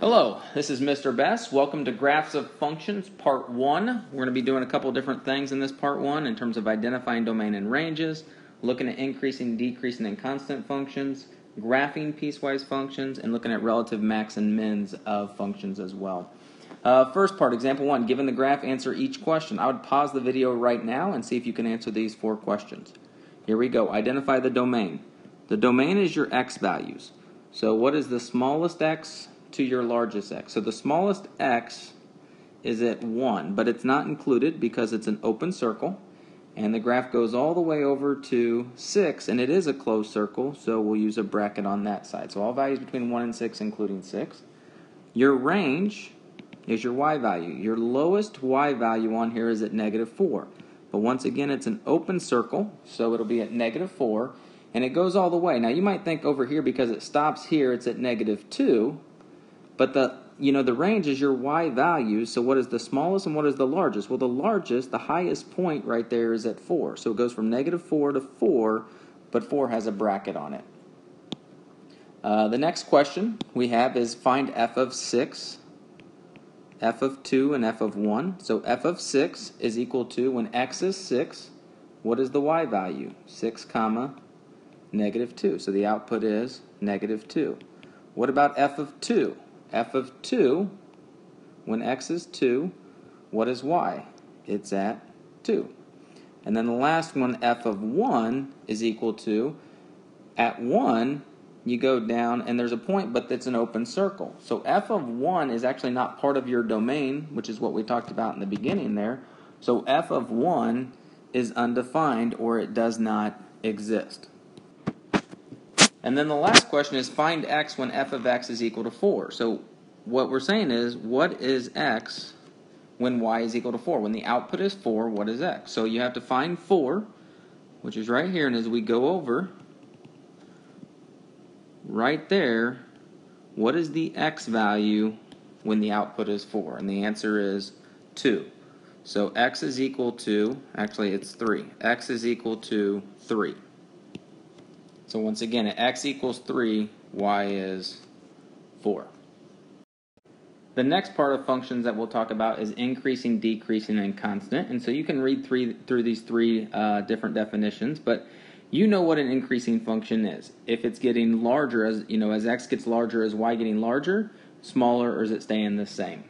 Hello, this is Mr. Best. Welcome to Graphs of Functions, Part 1. We're going to be doing a couple different things in this Part 1 in terms of identifying domain and ranges, looking at increasing, decreasing, and constant functions, graphing piecewise functions, and looking at relative max and mins of functions as well. First part, example 1, given the graph, answer each question. I would pause the video right now and see if you can answer these 4 questions. Here we go. Identify the domain. The domain is your x values. So what is the smallest x to your largest x? So the smallest x is at 1, but it's not included because it's an open circle, and the graph goes all the way over to 6, and it is a closed circle, so we'll use a bracket on that side. So all values between 1 and 6, including 6. Your range is your y value. Your lowest y value on here is at -4, but once again it's an open circle, so it'll be at -4, and it goes all the way. Now you might think over here, because it stops here, it's at -2, but the range is your y values, so what is the smallest and what is the largest? Well, the largest, the highest point right there is at 4. So it goes from -4 to 4, but 4 has a bracket on it. The next question we have is find f of 6, f of 2, and f of 1. So f of 6 is equal to, when x is 6, what is the y value? 6 comma -2. So the output is -2. What about f of 2? F of 2, when x is 2, what is y? It's at 2. And then the last one, f of 1, is equal to, at 1, you go down, and there's a point, but it's an open circle. So f of 1 is actually not part of your domain, which is what we talked about in the beginning there. So f of 1 is undefined, or it does not exist. And then the last question is find x when f of x is equal to 4. So what we're saying is, what is x when y is equal to 4? When the output is 4, what is x? So you have to find 4, which is right here, and as we go over, right there, what is the x value when the output is 4? And the answer is 2. So x is equal to, actually it's 3. X is equal to 3. So once again, at x equals 3, y is 4. The next part of functions that we'll talk about is increasing, decreasing, and constant. And so you can read through these 3 different definitions, but you know what an increasing function is. If it's getting larger, as x gets larger, is y getting larger, smaller, or is it staying the same?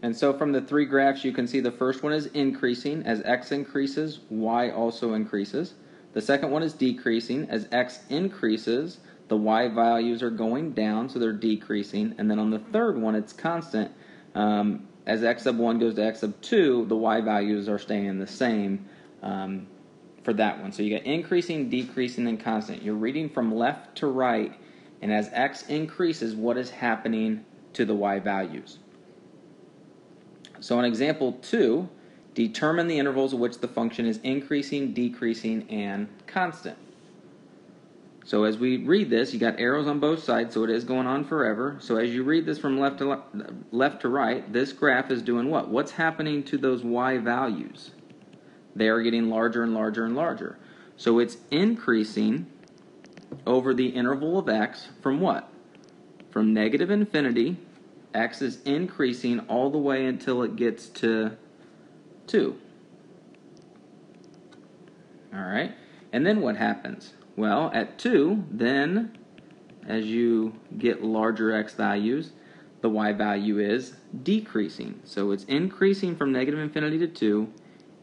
And so from the 3 graphs, you can see the first one is increasing. As x increases, y also increases. The second one is decreasing. As x increases, the y values are going down, so they're decreasing. And then on the third one, it's constant. As x sub 1 goes to x sub 2, the y values are staying the same for that one. So you got increasing, decreasing, and constant. You're reading from left to right, and as x increases, what is happening to the y values? So in example 2, determine the intervals at which the function is increasing, decreasing, and constant. So as we read this, you got arrows on both sides, so it is going on forever. So as you read this from left to right, this graph is doing what? What's happening to those y values? They are getting larger and larger and larger. So it's increasing over the interval of x from what? From -infinity, x is increasing all the way until it gets to 2. Alright, and then what happens? Well, at 2, then, as you get larger x values, the y value is decreasing. So it's increasing from -infinity to 2.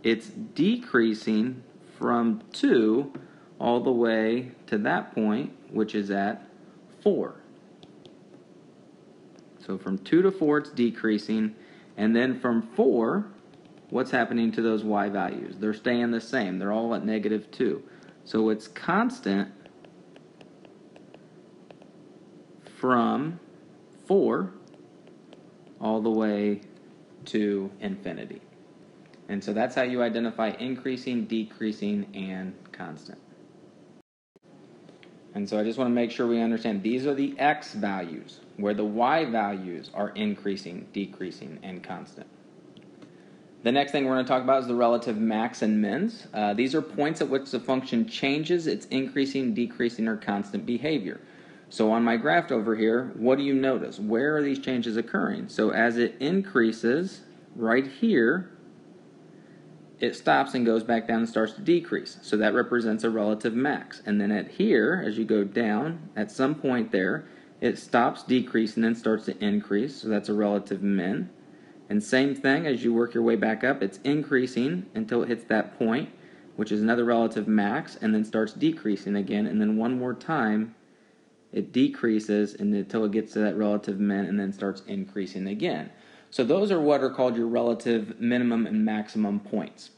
It's decreasing from 2 all the way to that point, which is at 4. So from 2 to 4, it's decreasing. And then from 4, what's happening to those y values? They're staying the same. They're all at -2. So it's constant from 4 all the way to infinity. And so that's how you identify increasing, decreasing, and constant. And so I just want to make sure we understand these are the x values, where the y values are increasing, decreasing, and constant. The next thing we're going to talk about is the relative max and mins. These are points at which the function changes its increasing, decreasing, or constant behavior. So on my graph over here, what do you notice? Where are these changes occurring? So as it increases right here, it stops and goes back down and starts to decrease. So that represents a relative max. And then at here, as you go down, at some point there, it stops decreasing and then starts to increase. So that's a relative min. And same thing, as you work your way back up, it's increasing until it hits that point, which is another relative max, and then starts decreasing again. And then one more time, it decreases until it gets to that relative min and then starts increasing again. So those are what are called your relative minimum and maximum points.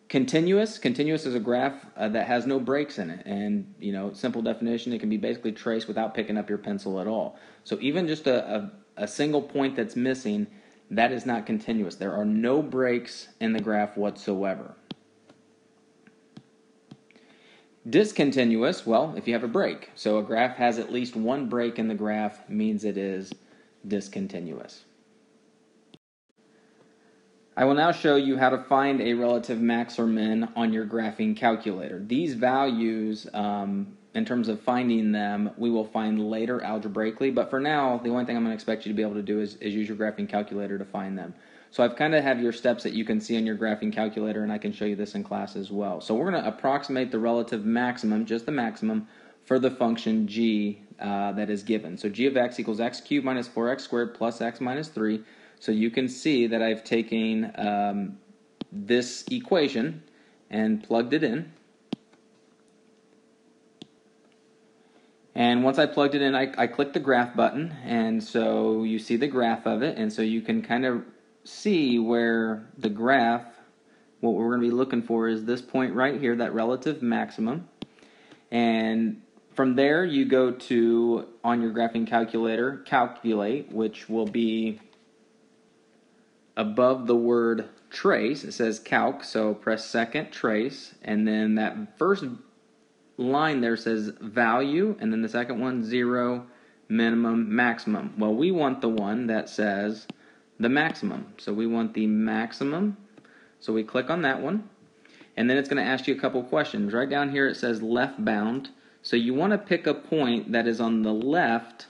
Continuous is a graph that has no breaks in it, and simple definition, it can be basically traced without picking up your pencil at all. So even just a single point that's missing, that is not continuous. There are no breaks in the graph whatsoever. Discontinuous, well, if you have a break. So a graph has at least one break in the graph means it is discontinuous. I will now show you how to find a relative max or min on your graphing calculator. These values, in terms of finding them, we will find later algebraically, but for now, the only thing I'm going to expect you to be able to do is use your graphing calculator to find them. So I've kind of have your steps that you can see on your graphing calculator, and I can show you this in class as well. So we're going to approximate the relative maximum, just the maximum, for the function g that is given. So g of x equals x cubed minus 4x squared plus x minus 3. So you can see that I've taken this equation and plugged it in. And once I plugged it in, I clicked the graph button, and so you see the graph of it, and so you can kind of see where the graph, what we're going to be looking for is this point right here, that relative maximum. And from there, you go to, on your graphing calculator, calculate, which will be above the word trace. It says calc, so press second, trace, and then that first line there says value, and then the second one, 0, minimum, maximum. Well, we want the one that says the maximum. So we want the maximum. So we click on that one, and then it's going to ask you a couple questions. Right down here it says left bound. So you want to pick a point that is on the left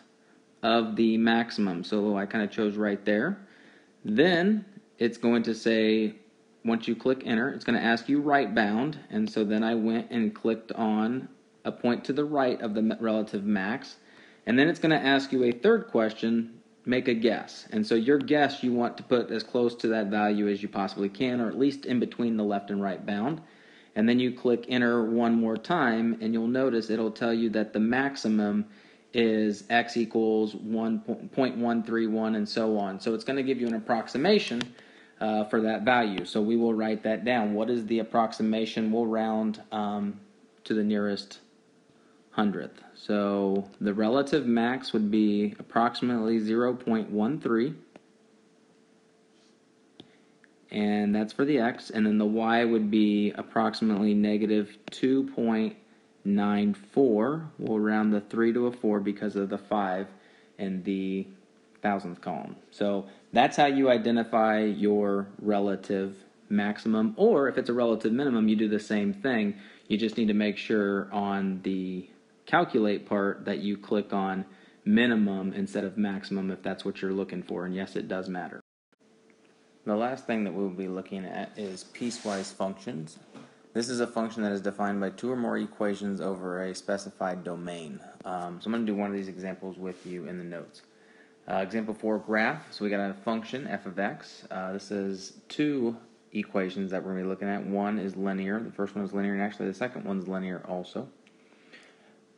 of the maximum. So I kind of chose right there. Then it's going to say, once you click enter, it's going to ask you right bound, and so then I went and clicked on a point to the right of the relative max, and then it's going to ask you a third question, make a guess. And so your guess you want to put as close to that value as you possibly can, or at least in between the left and right bound. And then you click enter one more time, and you'll notice it'll tell you that the maximum is x equals 1.131 and so on. So it's going to give you an approximation for that value. So we will write that down. What is the approximation? We'll round to the nearest hundredth. So the relative max would be approximately 0.13. And that's for the x. And then the y would be approximately negative 2.94. We'll round the 3 to a 4 because of the 5 in the thousandth column. So that's how you identify your relative maximum, or if it's a relative minimum, you do the same thing. You just need to make sure on the calculate part that you click on minimum instead of maximum if that's what you're looking for, and yes, it does matter. The last thing that we'll be looking at is piecewise functions. This is a function that is defined by two or more equations over a specified domain. So I'm going to do one of these examples with you in the notes. Example 4, graph. So we got a function, f of x. This is two equations that we're going to be looking at. One is linear. The first one is linear, and actually the second one's linear also.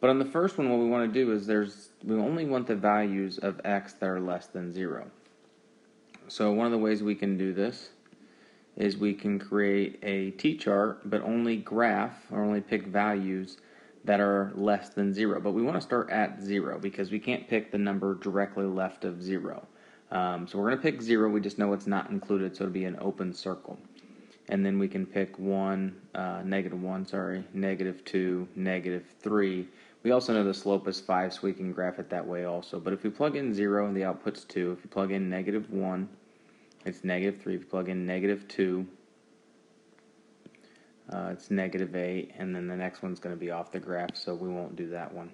But on the first one, what we want to do is we only want the values of x that are less than 0. So one of the ways we can do this is we can create a t-chart, but only graph, or only pick values that are less than 0. But we want to start at 0 because we can't pick the number directly left of 0. So we're going to pick 0, we just know it's not included, so it'll be an open circle. And then we can pick negative 2, negative 3. We also know the slope is 5, so we can graph it that way also. But if we plug in 0 and the output's 2, if you plug in negative 1, it's negative 3. If you plug in negative 2, It's -8, and then the next one's going to be off the graph, so we won't do that one.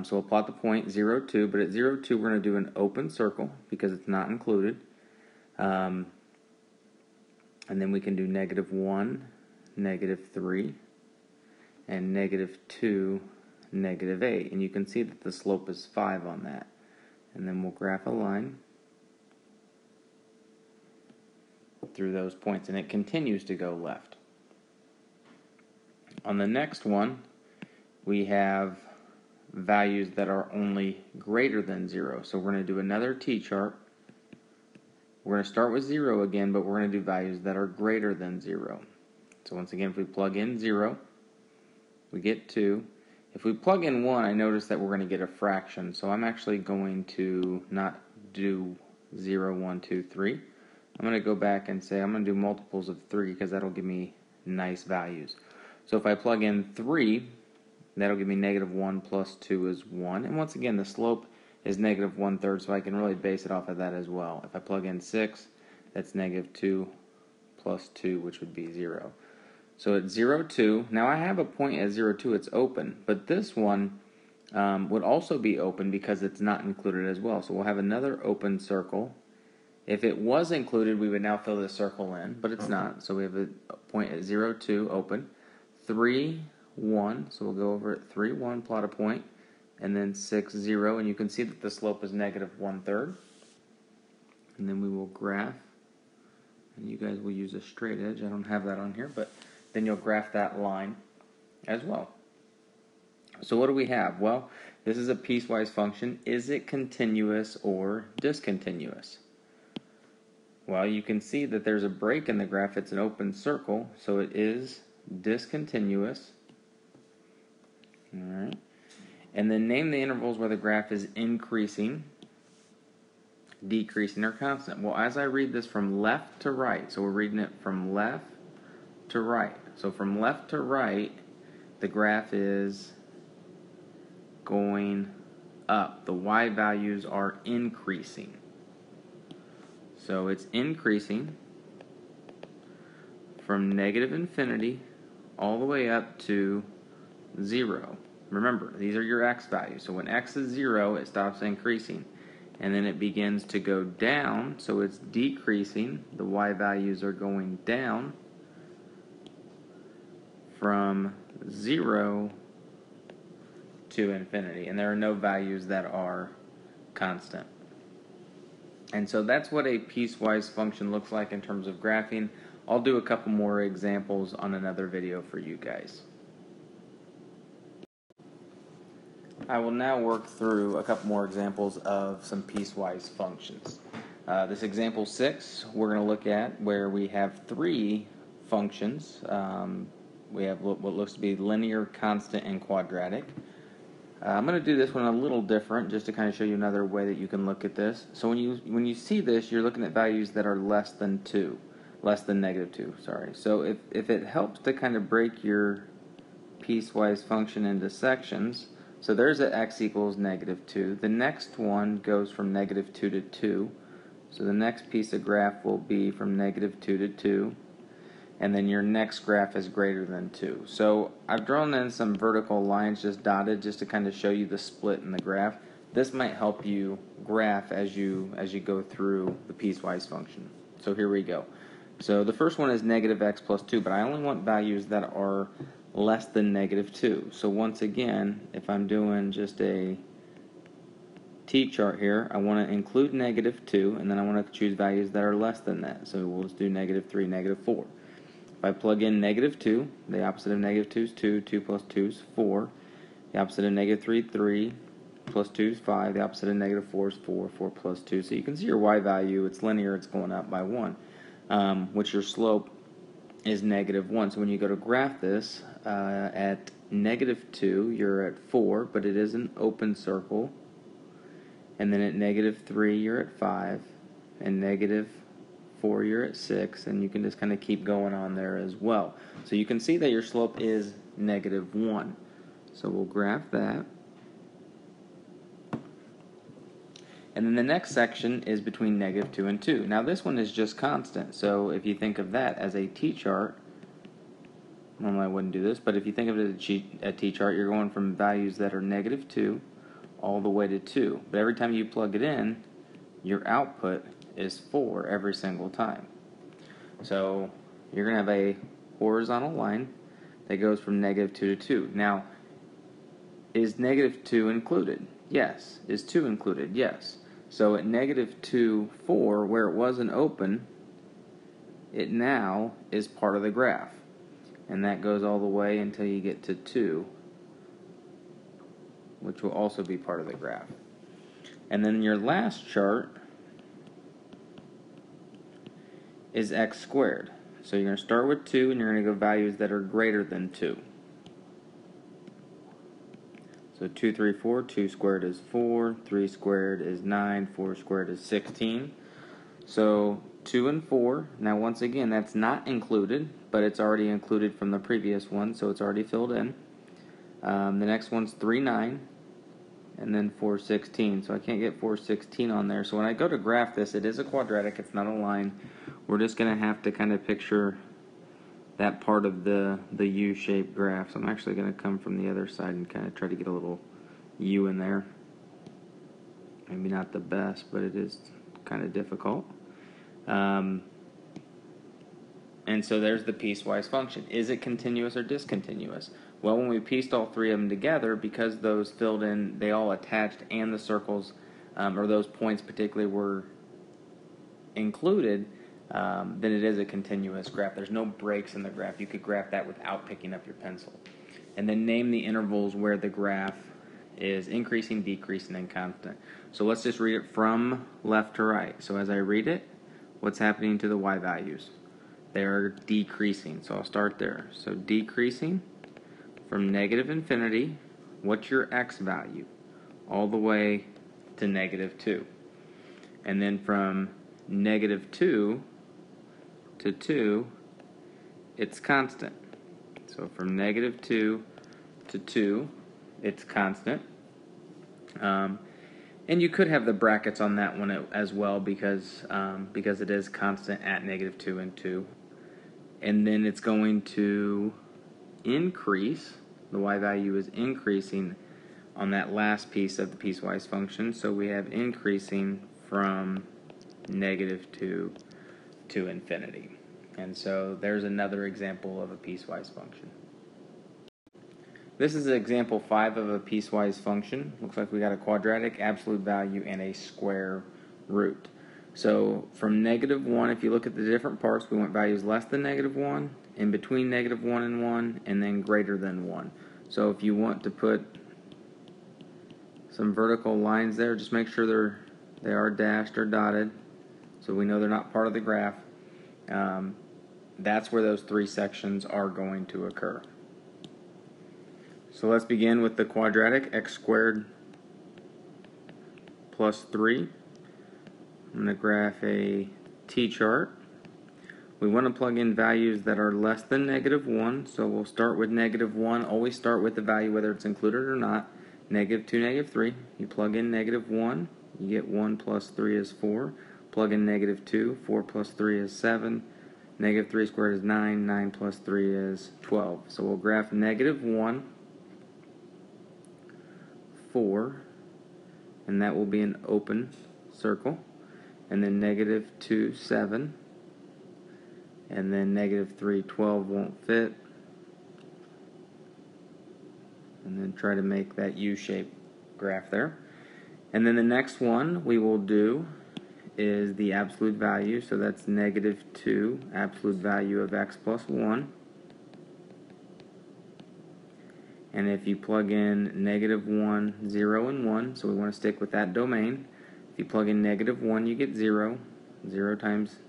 So we'll plot the point 0, 2, but at 0, 2 we're going to do an open circle because it's not included. And then we can do -1, -3, and -2, -8. And you can see that the slope is 5 on that. And then we'll graph a line through those points, and it continues to go left. On the next one, we have values that are only greater than 0. So we're going to do another T-chart. We're going to start with 0 again, but we're going to do values that are greater than 0. So once again, if we plug in 0, we get 2. If we plug in 1, I notice that we're going to get a fraction. So I'm actually going to not do 0, 1, 2, 3. I'm going to go back and say I'm going to do multiples of 3 because that'll give me nice values. So if I plug in 3, that'll give me -1 plus 2 is 1. And once again, the slope is -1/3, so I can really base it off of that as well. If I plug in 6, that's -2 plus 2, which would be 0. So at 0, 2, now I have a point at 0, 2, it's open, but this one would also be open because it's not included as well. So we'll have another open circle. If it was included, we would now fill this circle in, but it's not. So we have a point at 0, 2, open. 3, 1, so we'll go over at 3, 1, plot a point, and then 6, 0, and you can see that the slope is -1/3. And then we will graph, and you guys will use a straight edge. I don't have that on here, but then you'll graph that line as well. So what do we have? Well, this is a piecewise function. Is it continuous or discontinuous? Well, you can see that there's a break in the graph. It's an open circle, so it is discontinuous. Alright. And then name the intervals where the graph is increasing, decreasing, or constant. Well, as I read this from left to right, so we're reading it from left to right. So from left to right, the graph is going up. The y values are increasing. So it's increasing from -infinity all the way up to 0. Remember, these are your x values. So when x is 0, it stops increasing. And then it begins to go down, so it's decreasing. The y values are going down from 0 to infinity. And there are no values that are constant. And so that's what a piecewise function looks like in terms of graphing. I'll do a couple more examples on another video for you guys. I will now work through a couple more examples of some piecewise functions. This example 6, we're going to look at where we have 3 functions. We have what looks to be linear, constant, and quadratic. I'm going to do this one a little different just to kind of show you another way that you can look at this. So when you see this, you're looking at values that are less than -2, sorry. So if it helps to kind of break your piecewise function into sections, so there's a x equals -2. The next one goes from -2 to 2. So the next piece of graph will be from -2 to 2. And then your next graph is greater than 2. So I've drawn in some vertical lines just dotted just to kind of show you the split in the graph. This might help you graph as you go through the piecewise function. So here we go. So the first one is -x plus 2, but I only want values that are less than -2. So once again, if I'm doing just a T-chart here, I want to include -2, and then I want to choose values that are less than that. So we'll just do -3, -4. If I plug in -2, the opposite of -2 is 2, 2 plus 2 is 4. The opposite of -3, 3, plus 2 is 5. The opposite of -4 is 4, 4 plus 2. So you can see your y value, it's linear, it's going up by 1, which your slope is -1. So when you go to graph this, at -2, you're at 4, but it is an open circle. And then at -3, you're at 5, and -4, you're at 6, and you can just kind of keep going on there as well. So you can see that your slope is -1. So we'll graph that. And then the next section is between -2 and 2. Now this one is just constant, so if you think of that as a T-chart, Normally I wouldn't do this, but if you think of it as a t-chart, you're going from values that are -2 all the way to 2. But every time you plug it in, your output is 4 every single time. So you're going to have a horizontal line that goes from -2 to 2. Now, is -2 included? Yes. Is 2 included? Yes. So at -2, 4, where it was an open, it now is part of the graph. And that goes all the way until you get to 2, which will also be part of the graph. And then your last chart is x squared. So you're going to start with 2, and you're going to go values that are greater than 2. So 2, 3, 4, 2 squared is 4, 3 squared is 9, 4 squared is 16. So 2 and 4, now once again, that's not included, but it's already included from the previous one, so it's already filled in. The next one's 3, 9, and then 4, 16. So I can't get 4, 16 on there. So when I go to graph this, it is a quadratic, it's not a line. We're just going to have to kind of picture that part of the U-shaped graph. So I'm actually going to come from the other side and kind of try to get a little U in there. Maybe not the best, but it is kind of difficult. And so there's the piecewise function. Is it continuous or discontinuous? Well, when we pieced all three of them together, because those filled in, they all attached, and the circles, or those points particularly, were included, then it is a continuous graph. There's no breaks in the graph. You could graph that without picking up your pencil. And then name the intervals where the graph is increasing, decreasing, and constant. So let's just read it from left to right. So as I read it, what's happening to the y values? They're decreasing. So I'll start there. So decreasing from negative infinity, what's your x value? All the way to -2. And then from -2 to 2, it's constant. So from -2 to 2, it's constant. And you could have the brackets on that one as well because it is constant at -2 and 2. And then it's going to increase. The y value is increasing on that last piece of the piecewise function. So we have increasing from -2 to infinity. And so there's another example of a piecewise function. This is example 5 of a piecewise function. Looks like we got a quadratic, absolute value, and a square root. So from -1, if you look at the different parts, we want values less than -1, in between -1 and 1, and then greater than 1. So if you want to put some vertical lines there, just make sure they are dashed or dotted, so we know they're not part of the graph. That's where those three sections are going to occur. So let's begin with the quadratic, x squared plus 3. I'm going to graph a t-chart. We want to plug in values that are less than -1, so we'll start with -1. Always start with the value whether it's included or not. -2, -3. You plug in -1, you get 1 plus 3 is 4. Plug in -2, 4 plus 3 is 7. -3 squared is 9, 9 plus 3 is 12. So we'll graph -1, 4, and that will be an open circle. And then -2, 7. And then -3, 12 won't fit. And then try to make that U-shaped graph there. And then the next one we will do is the absolute value. So that's -2, absolute value of x plus 1. And if you plug in -1, 0, and 1, so we want to stick with that domain. If you plug in -1, you get 0. 0 times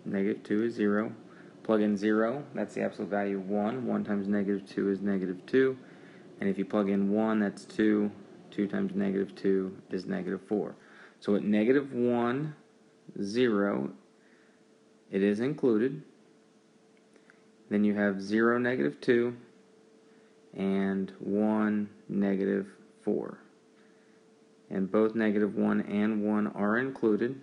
-2 is 0. Plug in 0, that's the absolute value of 1. 1 times -2 is -2. And if you plug in 1, that's 2. 2 times -2 is -4. So at -1, 0, it is included. Then you have 0, -2, and 1, -4. And both -1 and 1 are included.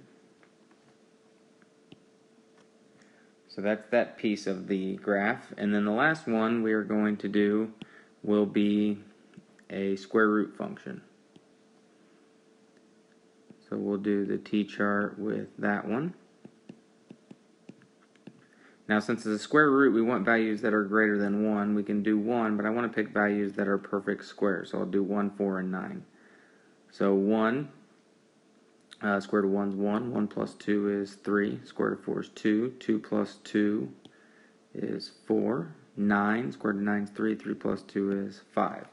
So that's that piece of the graph. And then the last one we are going to do will be a square root function. So we'll do the t-chart with that one. Now since it's a square root, we want values that are greater than 1. We can do 1, but I want to pick values that are perfect squares. So I'll do 1, 4, and 9. So 1, square root of 1 is 1. 1 plus 2 is 3. Square root of 4 is 2. 2 plus 2 is 4. 9, square root of 9 is 3. 3 plus 2 is 5.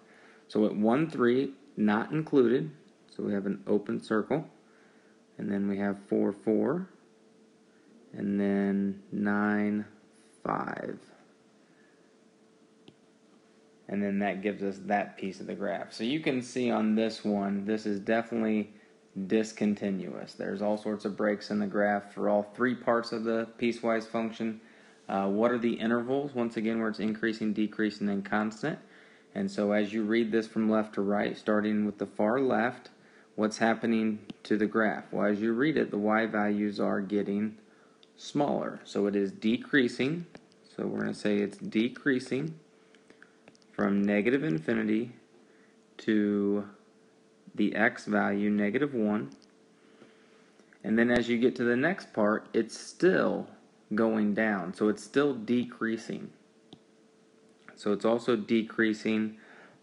So at 1, 3, not included. So we have an open circle. And then we have 4, 4. And then 9, 5. And then that gives us that piece of the graph. So you can see on this one, this is definitely discontinuous. There's all sorts of breaks in the graph for all three parts of the piecewise function. What are the intervals? Once again, where it's increasing, decreasing, and constant. And so as you read this from left to right, starting with the far left, what's happening to the graph? Well, as you read it, the y values are getting smaller. So it is decreasing. So we're going to say it's decreasing from negative infinity to the x value, negative 1. And then as you get to the next part, it's still going down. So it's still decreasing. So it's also decreasing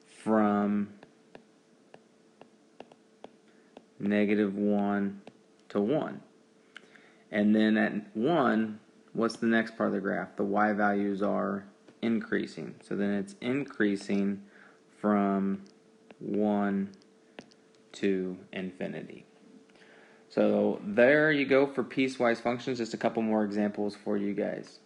from negative 1 to 1. And then at 1, what's the next part of the graph? The y values are increasing. So then it's increasing from 1 to infinity. So there you go for piecewise functions. Just a couple more examples for you guys.